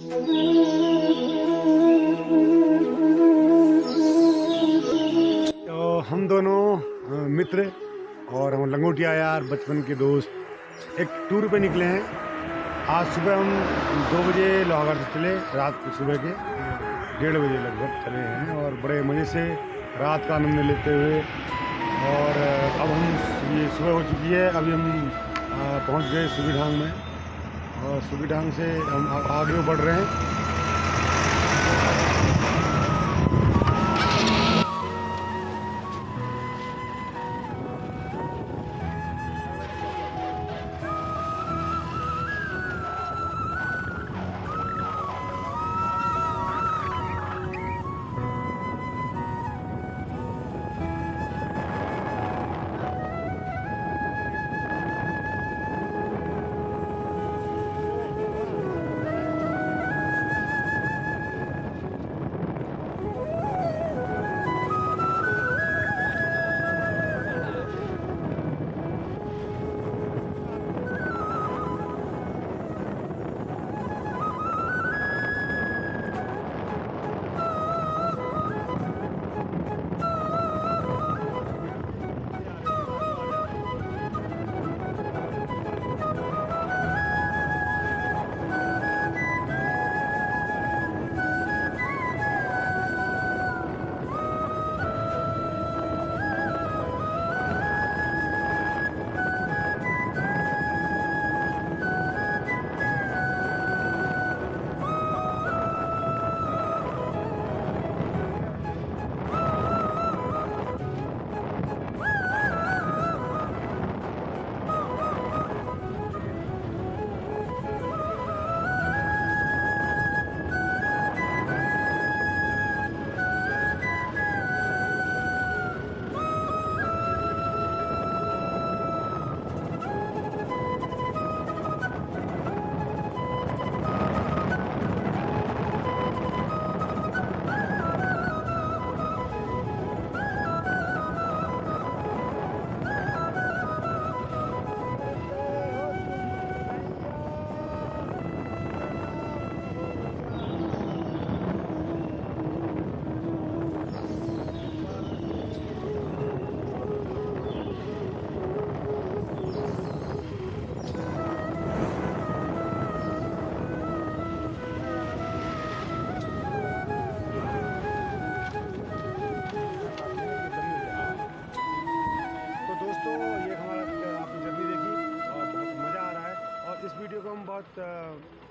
तो हम दोनों मित्र और हम लंगोटिया यार बचपन के दोस्त एक टूर पे निकले हैं। आज सुबह हम 2 बजे लोहागढ़ से चले, रात को सुबह के 1:30 बजे लगभग चले हैं और बड़े मज़े से रात का आनंद लेते हुए। और अब हम ये सुबह हो चुकी है, अभी हम पहुंच गए सुबीढांग में और सुबीढांग से हम आगे बढ़ रहे हैं।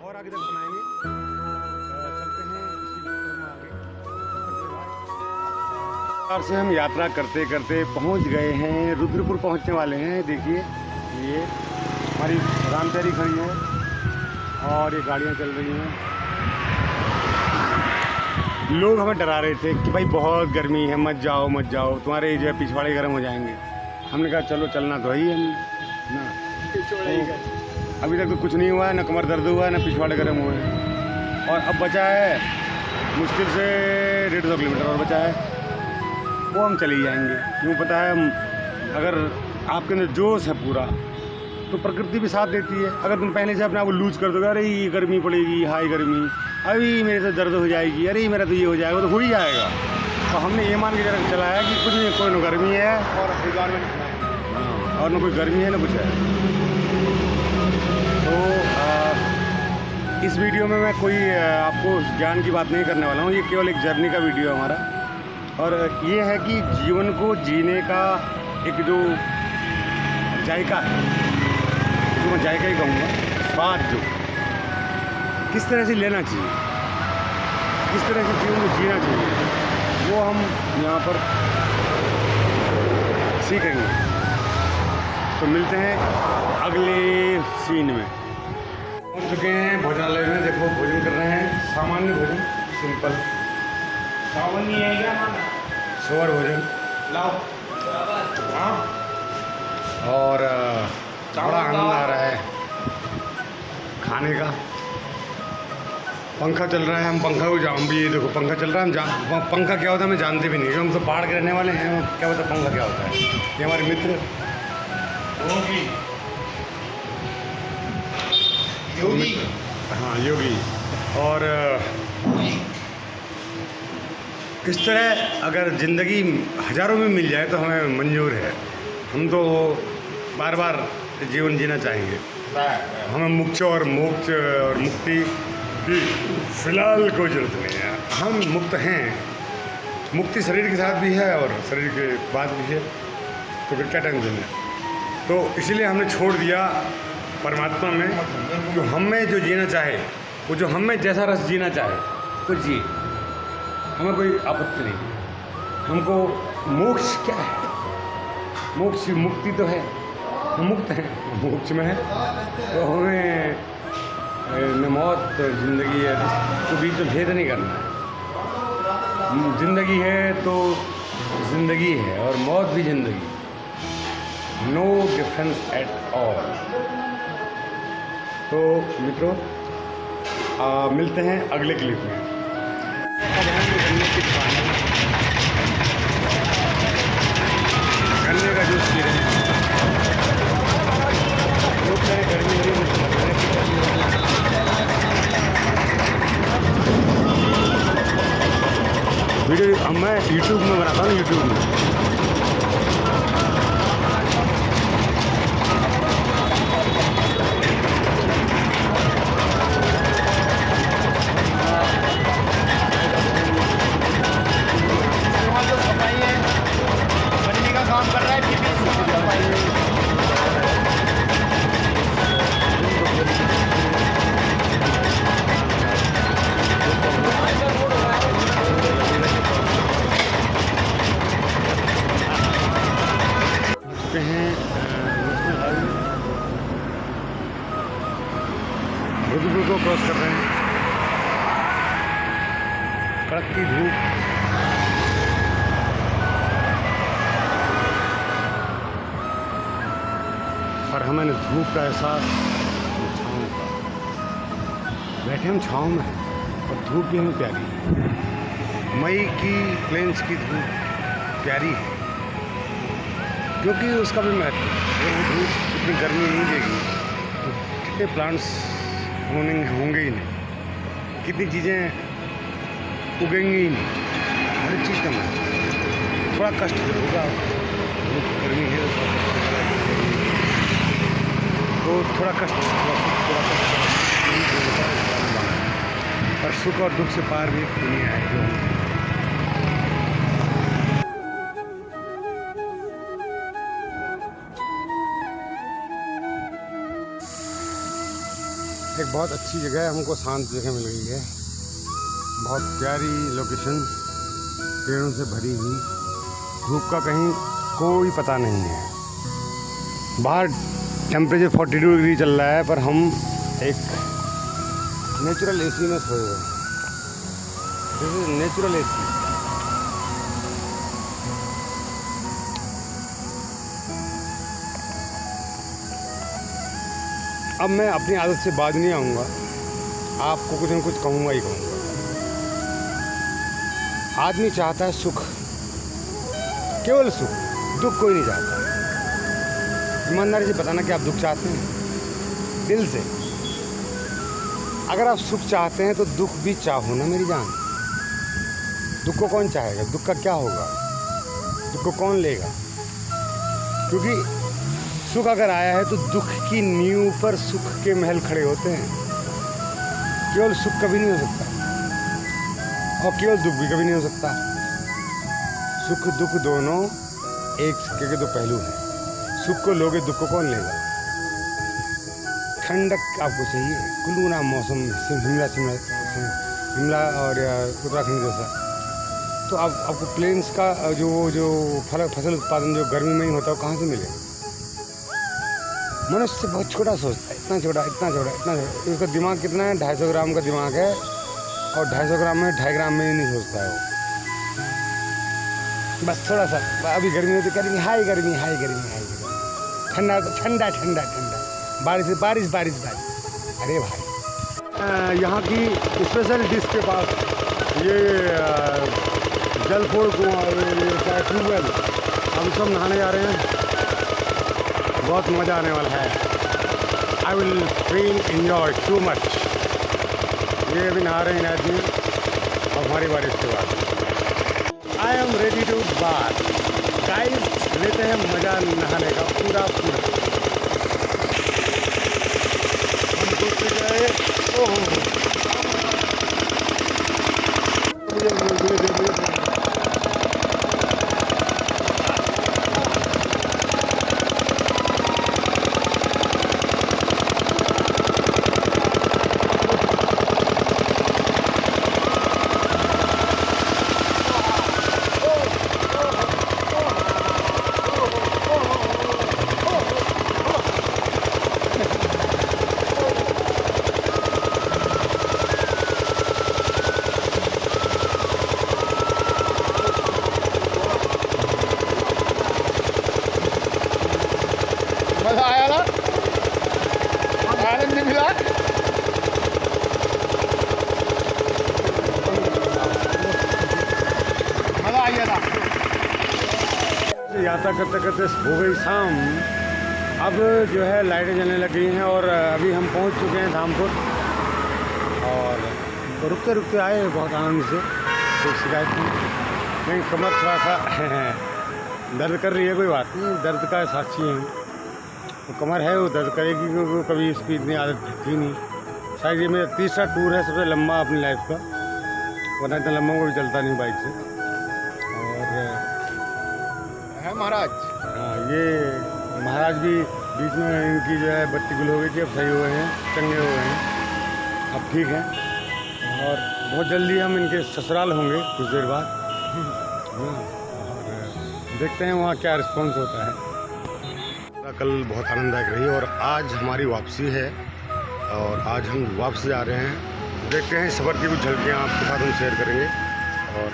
और आगे तक बनाएंगे। चलते हैं इसी आगे। से हम यात्रा करते करते पहुंच गए हैं, रुद्रपुर पहुंचने वाले हैं। देखिए ये हमारी रामचारी खड़ी है और ये गाड़ियां चल रही हैं। लोग हमें डरा रहे थे कि भाई बहुत गर्मी है, मत जाओ मत जाओ, तुम्हारे जो है पिछवाड़े गर्म हो जाएंगे। हमने कहा चलो चलना तो ही है ना, तो अभी तक तो कुछ नहीं हुआ है, न कमर दर्द हुआ है न पिछवाड़े गर्म हुए हैं। और अब बचा है मुश्किल से 150 किलोमीटर और बचा है, वो हम चले जाएंगे। क्यों पता है, अगर आपके अंदर जोश है पूरा तो प्रकृति भी साथ देती है। अगर तुम पहले से अपने आप को लूज कर दोगे, अरे ये गर्मी पड़ेगी, हाई गर्मी, अभी मेरे से दर्द हो जाएगी, अरे मेरा तो ये हो जाएगा, तो हो ही जाएगा। तो हमने ये मान के जरा चला है कि कुछ नहीं, कोई न गर्मी है और न कोई गर्मी है न कुछ है। तो इस वीडियो में मैं कोई आपको ज्ञान की बात नहीं करने वाला हूँ, ये केवल एक जर्नी का वीडियो है हमारा। और ये है कि जीवन को जीने का एक जो जायका है, जो मैं जायका ही कहूँगा, स्वाद जो किस तरह से लेना चाहिए, किस तरह से जीवन को जीना चाहिए, वो हम यहाँ पर सीखेंगे। तो मिलते हैं अगले सीन में। पहुँच चुके हैं भोजनालय में। देखो भोजन कर रहे हैं, सामान्य भोजन, सिंपल सामान्य है क्या, सोवर भोजन लाओ। हाँ, और बड़ा आनंद आ रहा है खाने का। पंखा चल रहा है, हम पंखा को हम भी, देखो पंखा चल रहा है, हम पंखा क्या होता है मैं जानते भी नहीं, हम तो पहाड़ के रहने वाले हैं, क्या पता पंखा क्या होता है। ये हमारे मित्र योगी, हाँ योगी, और इस तरह अगर ज़िंदगी हज़ारों में मिल जाए तो हमें मंजूर है। हम तो बार बार जीवन जीना चाहेंगे। हमें मोक्ष और मुक्ति की फ़िलहाल कोई ज़रूरत नहीं है। हम मुक्त हैं। मुक्ति शरीर के साथ भी है और शरीर के बाद भी है, तो फिर क्या टेंशन है। तो इसीलिए हमने छोड़ दिया परमात्मा में, जो हमें जो जीना चाहे, वो जो हमें जैसा रस जीना चाहे वो जिए, हमें कोई आपत्ति नहीं। हमको मोक्ष क्या है, मोक्ष मुक्ति तो है, हम मुक्त हैं, मोक्ष में है। तो हमें न मौत ज़िंदगी है तो बीच में भेद नहीं करना है। ज़िंदगी है तो ज़िंदगी है और मौत भी ज़िंदगी, नो डिफरेंस एट ऑल। तो मित्रों मिलते हैं अगले क्लिप में। गन्ने का जूस पी रहे हैं। लोग कह रहे गर्मी हो रही है, वीडियो मैं यूट्यूब में बनाता हूँ, यूट्यूब में। रुद्रपुर को क्रॉस कर रहे हैं। कड़कती धूप, और हमें धूप का एहसास, छाँव का। बैठे हम छाँव में और धूप भी हमें प्यारी है। मई की प्लेन्स की धूप प्यारी है, क्योंकि उसका भी महत्व है। वो धूप इतनी गर्मी नहीं देगी तो कितने प्लांट्स होंगे ही नहीं, कितनी चीज़ें उगेंगी ही नहीं। हर चीज़ का महत्व। थोड़ा कष्ट होगा, गर्मी है तो थोड़ा कष्ट, पर सुख और दुख से पार भी एक दुनिया है जो एक बहुत अच्छी जगह है। हमको शांत जगह मिल गई है, बहुत प्यारी लोकेशन, पेड़ों से भरी हुई। धूप का कहीं कोई पता नहीं है। बाहर टेम्परेचर 42 डिग्री चल रहा है, पर हम एक नेचुरल एसी में सोए हुए हैं। This is natural AC. अब मैं अपनी आदत से बाज नहीं आऊँगा, आपको कुछ न कुछ कहूँगा ही कहूँगा। आदमी चाहता है सुख, केवल सुख, दुख कोई नहीं चाहता। ईमानदारी से बताना कि आप दुख चाहते हैं दिल से। अगर आप सुख चाहते हैं तो दुख भी चाहो ना मेरी जान। दुख को कौन चाहेगा? दुख का क्या होगा? दुख को कौन लेगा? क्योंकि सुख अगर आया है तो दुख की नींव पर सुख के महल खड़े होते हैं। केवल सुख कभी नहीं हो सकता और केवल दुख भी कभी नहीं हो सकता। सुख दुख दोनों एक सिक्के के दो पहलू हैं। सुख को लोगे, दुख को कौन लेगा? ठंडक आपको चाहिए, गुनगुना मौसम, शिमला और उत्तराखंड जैसा। तो आपको प्लेन्स का जो फसल उत्पादन जो गर्मी में ही होता है वो कहाँ से मिले? मनुष्य बहुत छोटा सोचता है, इतना छोटा, इतना छोटा, इतना छोटा। उसका दिमाग कितना है? 250 ग्राम का दिमाग है, और 250 ग्राम में 2.5 ग्राम में ही नहीं सोचता है वो। बस थोड़ा सा, अभी गर्मी होती, करेंगे हाई गर्मी, हाई गर्मी, हाई गर्मी, ठंडा ठंडा ठंडा ठंडा, बारिश बारिश बारिश बारिश। अरे भाई, यहाँ की स्पेशल डिश के पास ये जलपोड़ कुआं, ट्यूबवेल, हम सब नहाने जा रहे हैं। बहुत मज़ा आने वाला है। I will feel enjoy too much. ये अभी नहा रहे हैं नाइट में, और हमारी बारिश के बाद I am ready to bath guys. लेते हैं मज़ा नहाने का पूरा पूरा। हम सोचते गए ओह मजा आया ना, आनंद मिला। मजा आ गया था। यात्रा करते करते हो गई शाम। अब जो है लाइटें जलने लग गई हैं और अभी हम पहुंच चुके हैं धामपुर। और रुकते रुकते आए बहुत आनंद से, कोई शिकायत नहीं। लेकिन कमर थोड़ा सा दर्द कर रही है, कोई बात नहीं, दर्द का साक्षी है। तो कमर है वो दर्द करेगी क्योंकि कभी इसकी इतनी आदत थी नहीं। शायद ये मेरा तीसरा टूर है सबसे लंबा अपनी लाइफ का, वरना इतना लंबा कोई चलता नहीं बाइक से। और है महाराज। हाँ, ये महाराज भी बीच में इनकी जो है बत्ती गुल हो गई थी, अब सही हुए हैं, चंगे हुए हैं, अब ठीक हैं। और बहुत जल्दी हम इनके ससुराल होंगे कुछ देर बाद। हाँ, और देखते हैं वहाँ क्या रिस्पॉन्स होता है। कल बहुत आनंददायक रही और आज हमारी वापसी है और आज हम वापस जा रहे हैं। देखते हैं सफ़र की कुछ झलकियाँ आपके साथ हम शेयर करेंगे। और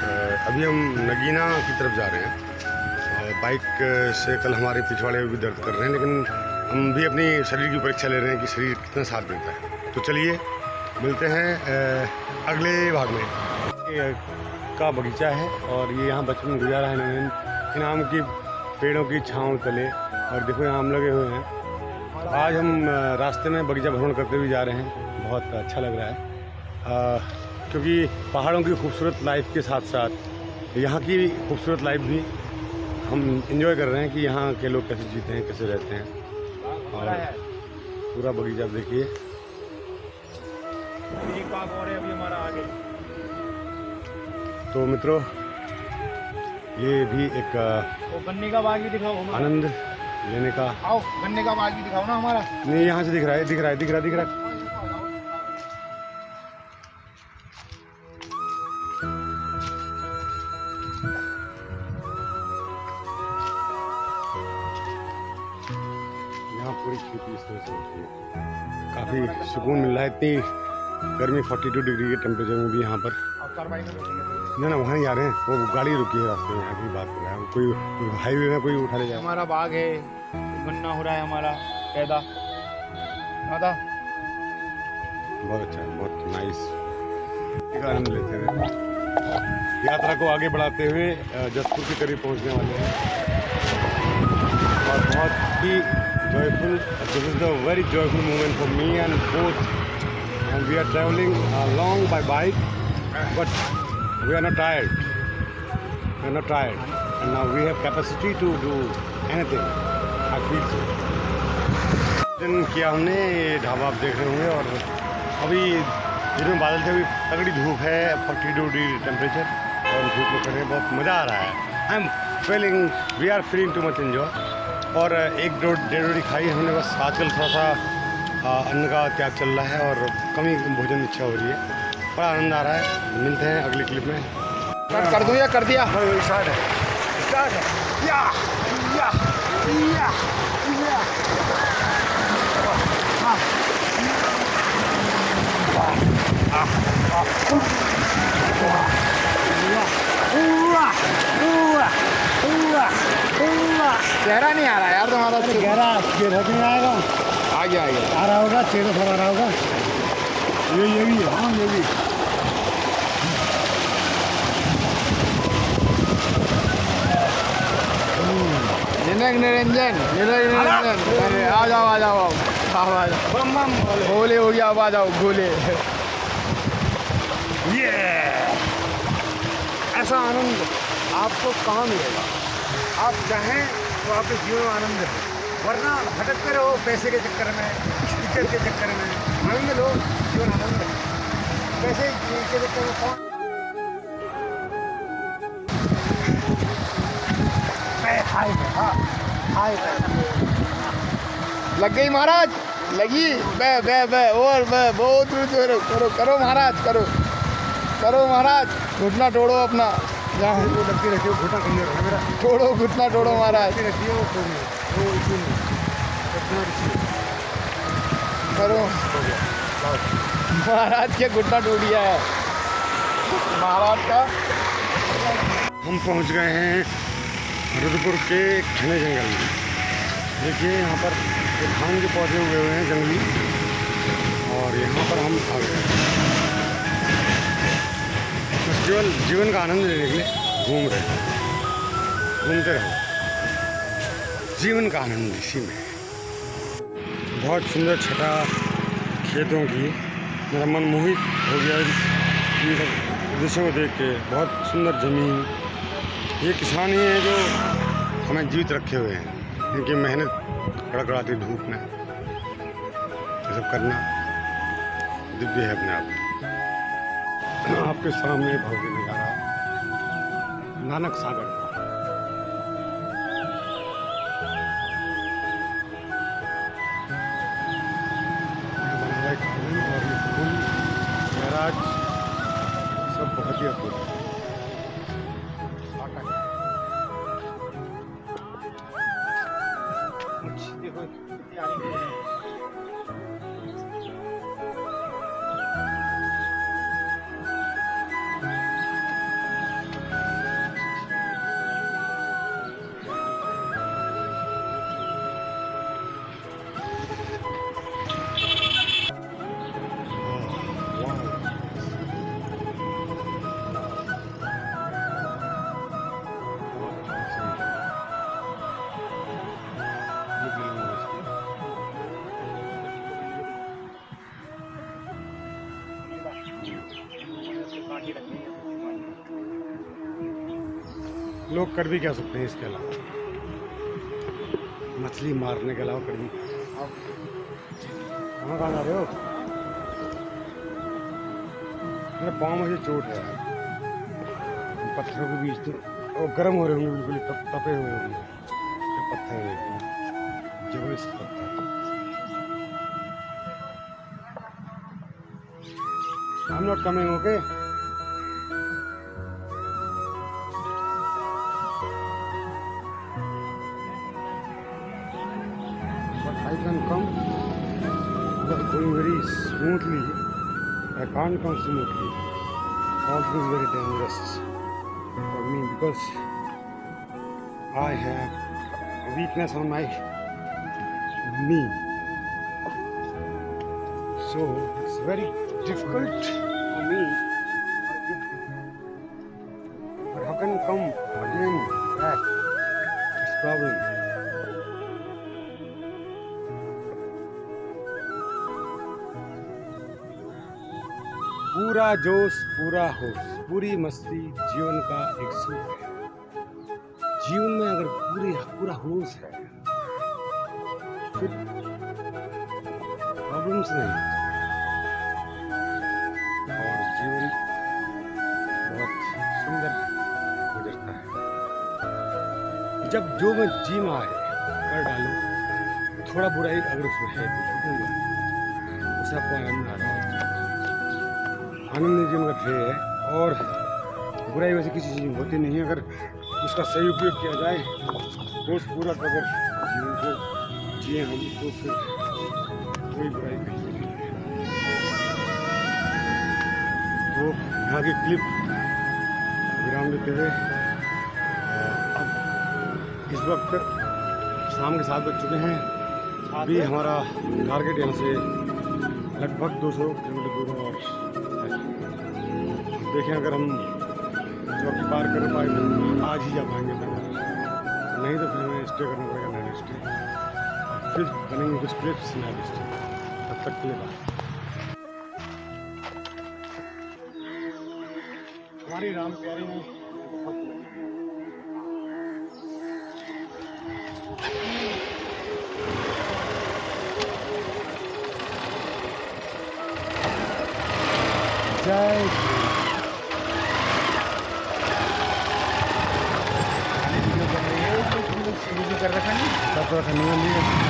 अभी हम नगीना की तरफ जा रहे हैं। बाइक से कल हमारे पिछवाड़े भी दर्द कर रहे हैं, लेकिन हम भी अपनी शरीर की परीक्षा ले रहे हैं कि शरीर कितना साथ देता है। तो चलिए मिलते हैं अगले भाग में। ये का बगीचा है और ये यहाँ बचपन गुजारा है इन्होंने इन आम की पेड़ों की छाँव तले। और देखो यहाँ आम लगे हुए हैं। आज हम रास्ते में बगीचा भ्रमण करते हुए जा रहे हैं, बहुत अच्छा लग रहा है क्योंकि पहाड़ों की खूबसूरत लाइफ के साथ साथ यहाँ की खूबसूरत लाइफ भी हम एंजॉय कर रहे हैं कि यहाँ के लोग कैसे जीते हैं, कैसे रहते हैं। और पूरा बगीचा देखिए। अभी हमारा आगे। तो मित्रों, ये भी एक गन्ने का बाग भी दिखाओ, आनंद लेने का। आओ गन्ने का बाग भी दिखाओ ना हमारा। नहीं, यहाँ से दिख रहा है, दिख रहा है, दिख रहा है, दिख रहा है। यहाँ पूरी खेती इस तरह से होती है, काफ़ी सुकून मिल रहा है। इतनी गर्मी 42 डिग्री के टेम्परेचर में भी यहाँ पर। ना वहाँ नहीं जा रहे हैं, वो गाड़ी रुकी है रास्ते में, अभी बात कर रहा है। कोई हाईवे में कोई उठा ले जाए। हमारा बाग है, गन्ना हो रहा है हमारा पैदा। बहुत अच्छा है, बहुत नाइस। आनंद लेते हुए यात्रा को आगे बढ़ाते हुए जसपुर के करीब पहुंचने वाले हैं और बहुत ही joyful. This is the very joyful moment for me and both. And we are travelling long by bike, but we are not tired. We are not tired, and now we have capacity to do anything. I feel so. दिन किया हमने, ये ढाबा आप देख रहे होंगे। और अभी दिन में बादल थे, अभी तगड़ी धूप है, 42 डिग्री टेम्परेचर, और धूप में खड़े बहुत मज़ा आ रहा है। We are feeling too much enjoy. और एक डेढ़ रोटी खाई हमने बस। आजकल थोड़ा सा अन्न का त्याग चल रहा है और कमी भोजन इच्छा हो रही है। बड़ा आनंद आ रहा है। मिलते हैं अगली क्लिप में। कर दूँ या कर दिया? स्टार्ट है। या या या या। चेहरा नहीं आ रहा यार तुम्हारा। गहरा नहीं आएगा। आ गया आ रहा होगा, चेहरा थोड़ा आ रहा होगा। ये भी है। हाँ, ये भी। निरंजन आ जाओ। गोले हो गया, अब आ जाओ गोले। ऐसा आनंद आपको कहाँ मिलेगा? आप चाहें तो आपके जीवन में आनंद है, वरना भटकते रहो पैसे के चक्कर में, टिकट के चक्कर में। आनंद लो, जीवन आनंद है। पैसे के चक्कर में कौन लग गई महाराज, लगी। बे बे बे और बे बहुत करो करो करो महाराज, करो करो महाराज। घुटना तोड़ो अपना, जहाँ वो लगती रहती है, घुटना कमजोर है मेरा। तोड़ो, घुटना तोड़ो महाराज, लगती रहती है वो इसी में करो। महाराज के घुटना टूट गया है महाराज का। हम पहुंच गए हैं रुद्रपुर के घने जंगल में। देखिए यहाँ पर धान के पौधे उगे हुए हैं जंगली, और यहाँ पर हम आ गए। बस केवल जीवन का आनंद लेने के लिए घूम रहे हैं। घूमते रहो, जीवन का आनंद इसी में। बहुत सुंदर छटा खेतों की, मेरा मन मोहित हो गया इन दृश्यों को देख के। बहुत सुंदर ज़मीन। ये किसान ही हैं जो हमें जीवित रखे हुए हैं। इनकी मेहनत कड़कड़ाती धूप में ये सब करना दिव्य है अपने आप। आपके सामने भव्य नज़ारा नानक सागर का। और ये फूल महराज सब बहुत ही अद्भुत है। लोग कर भी क्या सकते हैं इसके अलावा? मछली मारने के अलावा कर भी। कहाँ कहाँ जा रहे हो? मेरे पाँव में चोट है। पत्थरों के बीच तो वो गर्म हो रहे होंगे, बिल्कुल तपे हुए होंगे पत्थर, जबरदस्त पत्थर। I'm not coming, okay? But I can come going very smoothly. I can't come smoothly. Also is very dangerous for me because I have a weakness on my knee. So it's very difficult for me. But how can you come again back? It's problem. पूरा जोश, पूरा होश, पूरी मस्ती जीवन का एक सुख है। जीवन में अगर पूरा होश है फिर प्रॉब्लम्स नहीं, और जीवन बहुत सुंदर गुजरता है। जब जो में जी में आए कर डालो, थोड़ा बुराई अगर उसमें है तो उसे आपको आनंद आ रहा है। आनंद जीवन का ध्येय है, और बुराई वैसे किसी चीज़ में होती नहीं है। अगर उसका सही उपयोग किया जाए, होश पूरा अगर जीवन को जिए हम, तो फिर कोई बुराई नहीं। तो यहाँ की क्लिप विराम देते हुए अब इस वक्त शाम के 7 बज चुके हैं। अभी हमारा टारगेट यहाँ से लगभग 200 किलोमीटर दूर है, और देखें अगर हम चौकी पार कर पाए तो आज ही जा पाएंगे, नहीं तो फिर हमें स्टे करना पड़ेगा नाइट स्टे। फिर बनेंगे कुछ क्लिप्स नाइट स्टे। तब तक के लिए बाय। हमारी राम प्यारी ने बहुत जय वीडियो कर रखा नहीं सब रखनी है